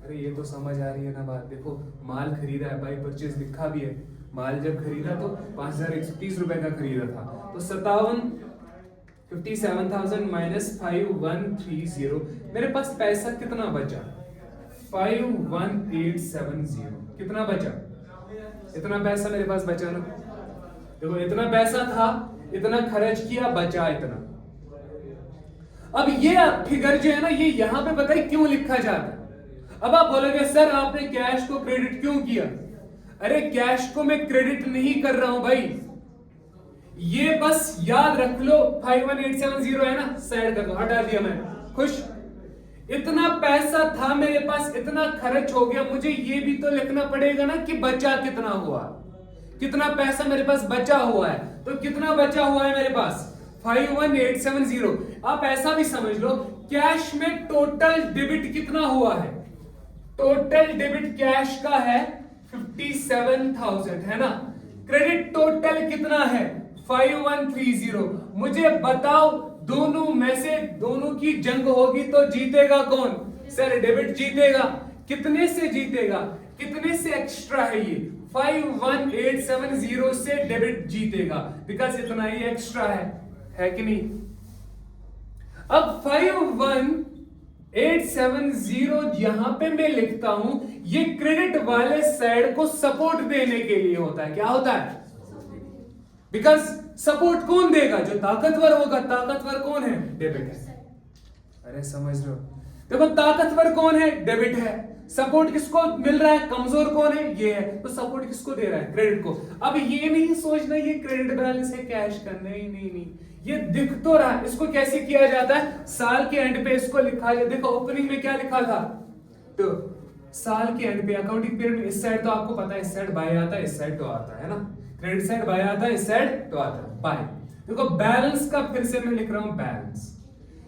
अरे ये तो समझ आ रही है ना बात, देखो माल खरीदा है, बाई परचेज लिखा भी है, माल जब खरीदा तो 5,130 रुपए का खरीदा था, तो 57,000 माइनस 5,130, मेरे पास पैसा कितना बचा 5,1,870, कितना बचा, इतना पैसा मेरे पास बचा ना, देखो इतना पैसा था, इतना खर्च किया, बचा इतना। अब ये फिगर जो है ना, ये यहां पे पता है क्यों लिखा जाता है। अब आप बोलोगे सर आपने कैश को क्रेडिट क्यों किया, अरे कैश को मैं क्रेडिट नहीं कर रहा हूं भाई, ये बस याद रख लो 5,1,870 है ना, साइड कर दो, हटा दिया मैं, खुश। इतना पैसा था मेरे पास, इतना खर्च हो गया, मुझे ये भी तो लिखना पड़ेगा ना कि बचा कितना हुआ, कितना पैसा मेरे पास बचा हुआ है, तो कितना बचा हुआ है मेरे पास 5,1,870। आप ऐसा भी समझ लो, कैश में टोटल डेबिट कितना हुआ है, टोटल डेबिट कैश का है 57,000 है ना, क्रेडिट टोटल कितना है 5,130। मुझे बताओ दोनों में से दोनों की जंग होगी तो जीतेगा कौन, सर डेबिट जीतेगा। कितने से जीतेगा, कितने से एक्स्ट्रा है ये 5,1,870 से डेबिट जीतेगा, बिकॉज इतना ही एक्स्ट्रा है कि नहीं। अब 5,1,870 यहां पे मैं लिखता हूं, ये क्रेडिट वाले साइड को सपोर्ट देने के लिए होता है, क्या होता है, बिकॉज सपोर्ट कौन देगा, जो ताकतवर होगा, ताकतवर कौन है, डेबिट है। अरे समझ रहे हो, देखो ताकतवर कौन है, डेबिट है, सपोर्ट किसको मिल रहा है, कमजोर कौन है, ये है, तो सपोर्ट किसको दे रहा है, क्रेडिट को। अब ये नहीं सोचना ये क्रेडिट बैलेंस है कैश का, नहीं नहीं नहीं, ये दिख तो रहा है। इसको कैसे किया जाता है, साल के एंड पे इसको लिखा जाए, देखो ओपनिंग में क्या लिखा था, तो साल के एंड पे अकाउंटिंग पीरियड में इस साइड तो आपको पता है, इस साइड बाय आता है, इस साइड तो आता है ना, क्रेडिट साइड बाय आता है, इस साइड तो आता है बाय। देखो बैलेंस का फिर से मैं लिख रहा हूं बैलेंस,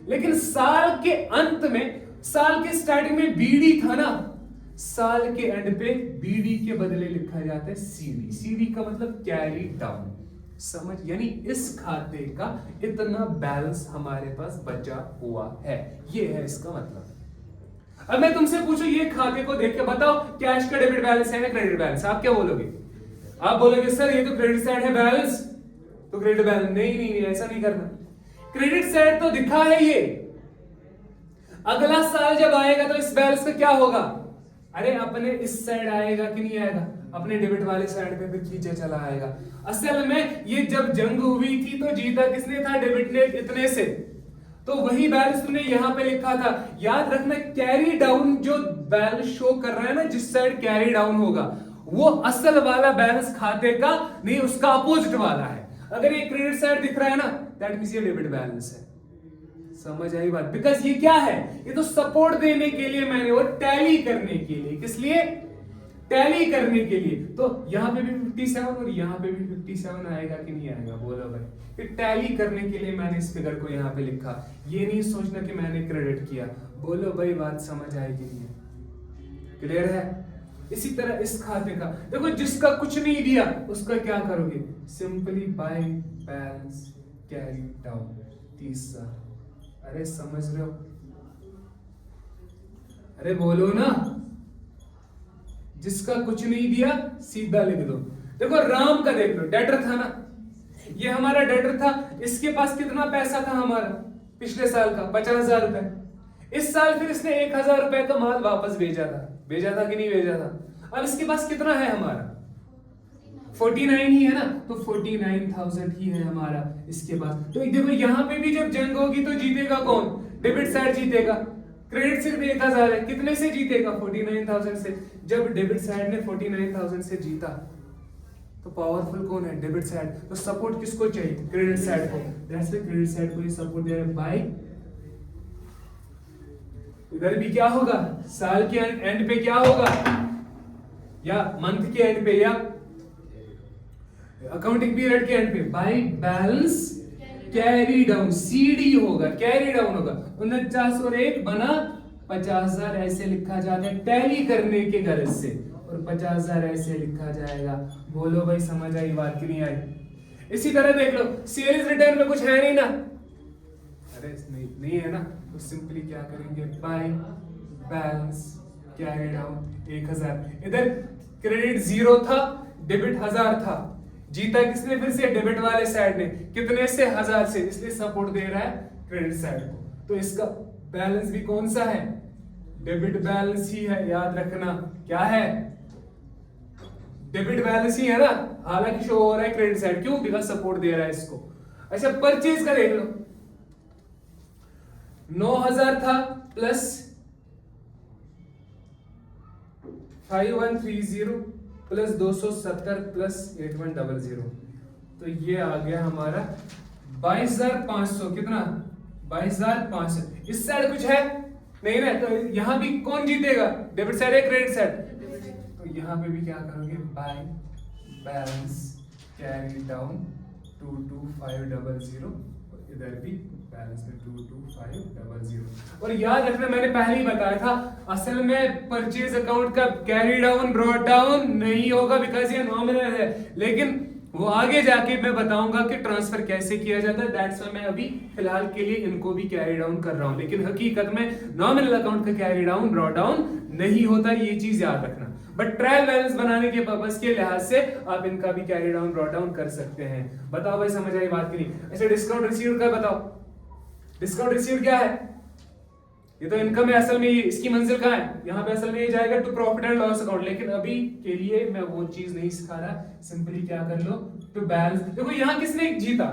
लेकिन साल के अंत में, साल के स्टार्टिंग में बीडी था ना, साल के एंड पे बीडी के बदले लिखा जाता है सीडी। सीडी का मतलब कैरी डाउन, समझ, यानी इस खाते का इतना बैलेंस हमारे पास बचा हुआ है, ये है इसका मतलब। अब मैं तुमसे पूछूं ये खाते को देख के बताओ कैश का डेबिट बैलेंस है या क्रेडिट बैलेंस, आप क्या बोलोगे, आप बोलोगे सर ये तो क्रेडिट साइड है बैलेंस, तो क्रेडिट बैलेंस, नहीं नहीं ऐसा नहीं करना, क्रेडिट साइड तो दिखा है ये, अगला साल जब आएगा तो इस बैलेंस का क्या होगा, अरे अपने इस साइड आएगा कि नहीं आएगा, अपने डेबिट वाले साइड पे फिर खींचे चला आएगा। असल में ये जब जंग हुई थी तो जीता किसने था, डेबिट ने, इतने से, तो वही बैलेंस तुमने यहां पे लिखा था। याद रखना कैरी डाउन जो बैलेंस शो कर रहा है ना, जिस साइड कैरी डाउन होगा वो असल वाला बैलेंस खाते का नहीं, उसका अपोजिट वाला है। अगर ये क्रेडिट साइड दिख रहा है ना, दैट मींस ये डेबिट बैलेंस है। समझ आई बात, बिकॉज ये क्या है, ये तो सपोर्ट देने के लिए मैंने, और टैली करने के लिए, किस लिए, टैली करने के लिए। तो यहां पे भी 57 और यहां पे भी 57 आएगा कि नहीं आएगा, बोलो भाई। फिर टैली करने के लिए मैंने इस फिगर को यहां पे लिखा, ये नहीं सोचना कि मैंने क्रेडिट किया। बोलो भाई बात समझ आएगी नहीं, क्लियर है। इसी तरह इस खाते का देखो, जिसका कुछ नहीं दिया उसका क्या करोगे, simply by balance carry down 30,000। अरे समझ रहे हो, अरे बोलो ना, जिसका कुछ नहीं दिया सीधा लिख दो। देखो राम का देख लो, डेटर था ना, ये हमारा डेटर था, इसके पास कितना पैसा था हमारा पिछले साल का 50,000 रुपए। इस साल फिर इसने 1,000 रुपए का माल वापस भेजा था कि नहीं भेजा था। अब इसके पास कितना है हमारा 49 ही है ना, तो 49,000 ही है हमारा इसके पास। तो देखो यहाँ पे भी जब जंग होगी तो जीतेगा कौन, डेबिट साइड जीतेगा। क्रेडिट सिर्फ 1,000 है, कितने से जीतेगा 49,000 से। जब डेबिट साइड ने 49,000 से जीता तो पावरफुल कौन है, डेबिट साइड। तो सपोर्ट किसको चाहिए, क्रेडिट साइड को। दैट्स व्हाई क्रेडिट साइड को ये सपोर्ट दे रहा है बाय। इधर भी क्या होगा, साल के एंड पे क्या होगा, या मंथ के एंड पे, या अकाउंटिंग पीरियड के एंड पे, by balance carry down, CD होगा, कैरी डाउन होगा। 49,1 बना 50,000 ऐसे लिखा जाता है टैली करने के गरज से, और 50,000 ऐसे लिखा जाएगा। बोलो भाई समझ आई बात कि नहीं आई। इसी तरह देख लो सेल्स रिटर्न में कुछ है नहीं ना, अरे नहीं है ना, तो सिंपली क्या करेंगे, बाय बैलेंस कैरी डाउन 1,000। इधर क्रेडिट 0 था, डेबिट 1,000 था, जीता किसने फिर से, डेबिट वाले साइड ने, कितने से 1,000 से, इसलिए सपोर्ट दे रहा है क्रेडिट साइड को। तो इसका बैलेंस भी कौन सा है, डेबिट बैलेंस ही है, याद रखना क्या है, डेबिट बैलेंस ही है ना, हालांकि शो हो रहा है क्रेडिट साइड, क्यों, बिकॉज सपोर्ट दे रहा है इसको। अच्छा परचेज का देख लो, 9,000 था प्लस 5130 प्लस 270 प्लस 8100, तो ये आ गया हमारा 22,500। कितना, 22,500। इस साइड कुछ है नहीं ना, तो यहां भी कौन जीतेगा, डेबिट साइड है क्रेडिट साइड। तो यहां पे भी क्या करोगे, बाय बैलेंस कैरी डाउन 22500, इधर भी बैलेंस में 22500। और याद रखना मैंने पहले ही बताया था, असल में परचेज अकाउंट का कैरी डाउन ब्रॉट डाउन नहीं होगा, बिकॉज ये नॉमिनल है, लेकिन वो आगे जाके मैं बताऊंगा कि ट्रांसफर कैसे किया जाता है। दैट्स व्हाई मैं अभी फिलहाल के लिए इनको भी कैरी डाउन कर रहा हूं, लेकिन हकीकत में नॉमिनल अकाउंट का कैरी डाउन ब्रॉट डाउन नहीं होता, ये चीज याद रखना। बट ट्रायल बैलेंस बनाने के पर्पस के लिहाज से आप इनका भी कैरी डाउन ब्रॉट डाउन कर सकते हैं। बताओ भाई समझ आई बात की नहीं। ऐसे डिस्काउंट रिसीव्ड का बताओ, डिस्काउंट रिसीव्ड क्या है, ये तो इनकम है, असल में इसकी मंजिल कहाँ है, यहाँ पे असल में ये जाएगा to profit and loss account, लेकिन अभी के लिए मैं वो चीज नहीं सिखा रहा। सिंपली क्या कर लो, टू बैलेंस। देखो यहाँ किसने जीता,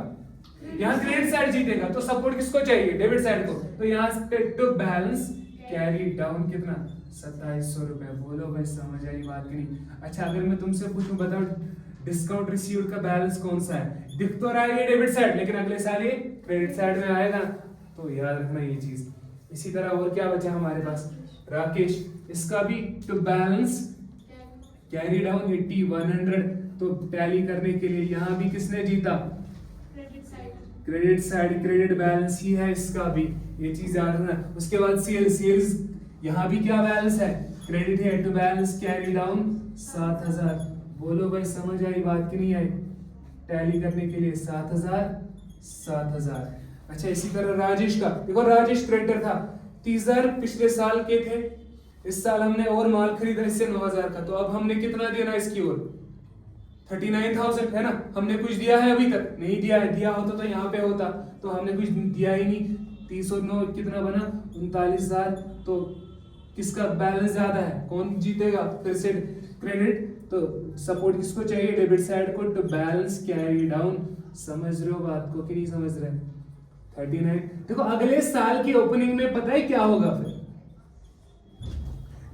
यहाँ क्रेडिट साइड जीतेगा, तो सपोर्ट किसको चाहिए, डेबिट साइड को। तो यहाँ टू बैलेंस कैरी डाउन कितना, 2700 रुपए। बोलो भाई समझ आई बात की नहीं। अच्छा अगर मैं तुमसे पूछूं, बताओ डिस्काउंट रिसीव्ड का बैलेंस कौन सा है, दिख तो रहा है ये डेबिट साइड, लेकिन अगले साल ये क्रेडिट साइड में आएगा, तो याद रखना ये चीज। इसी तरह और क्या बचा हमारे पास, राकेश, इसका भी टू बैलेंस कैरी डाउन 80,100, तो टैली करने के लिए यहाँ भी किसने जीता, क्रेडिट साइड, क्रेडिट बैलेंस ही है इसका भी, ये चीज याद रखना। उसके बाद सेल्स यहाँ भी क्या बैलेंस है, क्रेडिट है, टू बैलेंस कैरी डाउन 7,000। बोलो भाई समझ आई बात की नहीं आई, टैली करने के लिए 7,000। अच्छा इसी तरह राजेश का देखो, राजेश क्रेडिटर था, 30,000 पिछले साल के थे, इस साल हमने और माल खरीदा इससे 9,000 का, तो अब हमने कितना देना इसकी ओर, 39,000 है ना। हमने कुछ दिया है अभी तक, नहीं दिया है, दिया होता तो यहाँ पे होता, तो हमने कुछ दिया ही नहीं। 309 कितना बना, 39,000। तो किसका बैलेंस ज्यादा है, कौन जीतेगा, फिर से क्रेडिट, तो सपोर्ट किसको चाहिए, डेबिट साइड को, टू बैलेंस कैरी डाउन। समझ रहे हो बात को कि नहीं समझ रहे, 39। देखो अगले साल की ओपनिंग में पता है क्या होगा, फिर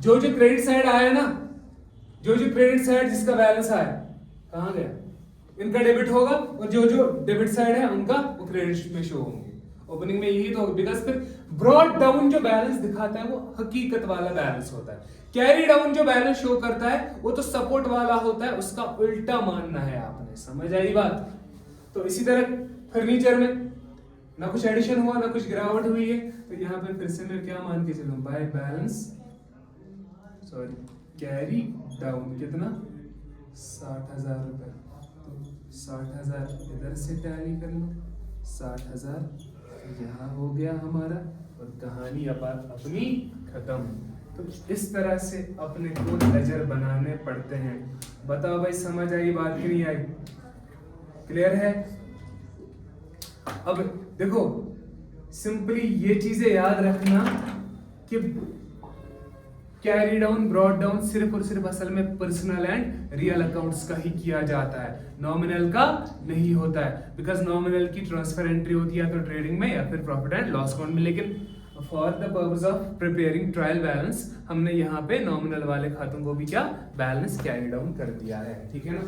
जो क्रेडिट साइड आया ना, जो क्रेडिट साइड जिसका बैलेंस आया कहां गया, इनका डेबिट होगा, और जो डेबिट साइड है उनका वो क्रेडिट में शो होंगे ओपनिंग में, यही तो, बिकॉज फिर ब्रॉड डाउन जो बैलेंस दिखाता है वो हकीकत वाला बैलेंस होता है, कैरी डाउन जो बैलेंस शो करता है वो तो सपोर्ट वाला होता है, उसका उल्टा मानना है आपने, समझ आई बात। तो इसी तरह फर्नीचर में ना कुछ एडिशन हुआ ना कुछ गिरावट हुई है, तो यहाँ पे फिर से मैं क्या मान के चलूं, by balance sorry carry down कितना, 60,000 रुपए। तो 60,000 इधर से टैली कर लो, 60,000 यहाँ हो गया हमारा, और कहानी अब अपनी खत्म। तो इस तरह से अपने को लेजर बनाने पड़ते हैं। बताओ भाई, समझ आई बात कि नहीं आई? क्लियर है? अब देखो, सिंपली ये चीजें याद रखना कि कैरी डाउन ब्रॉड डाउन सिर्फ और सिर्फ असल में पर्सनल एंड रियल अकाउंट्स का ही किया जाता है, नॉमिनल का नहीं होता है। बिकॉज नॉमिनल की ट्रांसफर एंट्री होती है तो ट्रेडिंग में या फिर प्रॉफिट एंड लॉस अकाउंट में। लेकिन for the purpose of preparing trial balance हमने यहाँ पे नॉमिनल वाले खातों को भी क्या बैलेंस कैरी डाउन कर दिया है। ठीक है ना?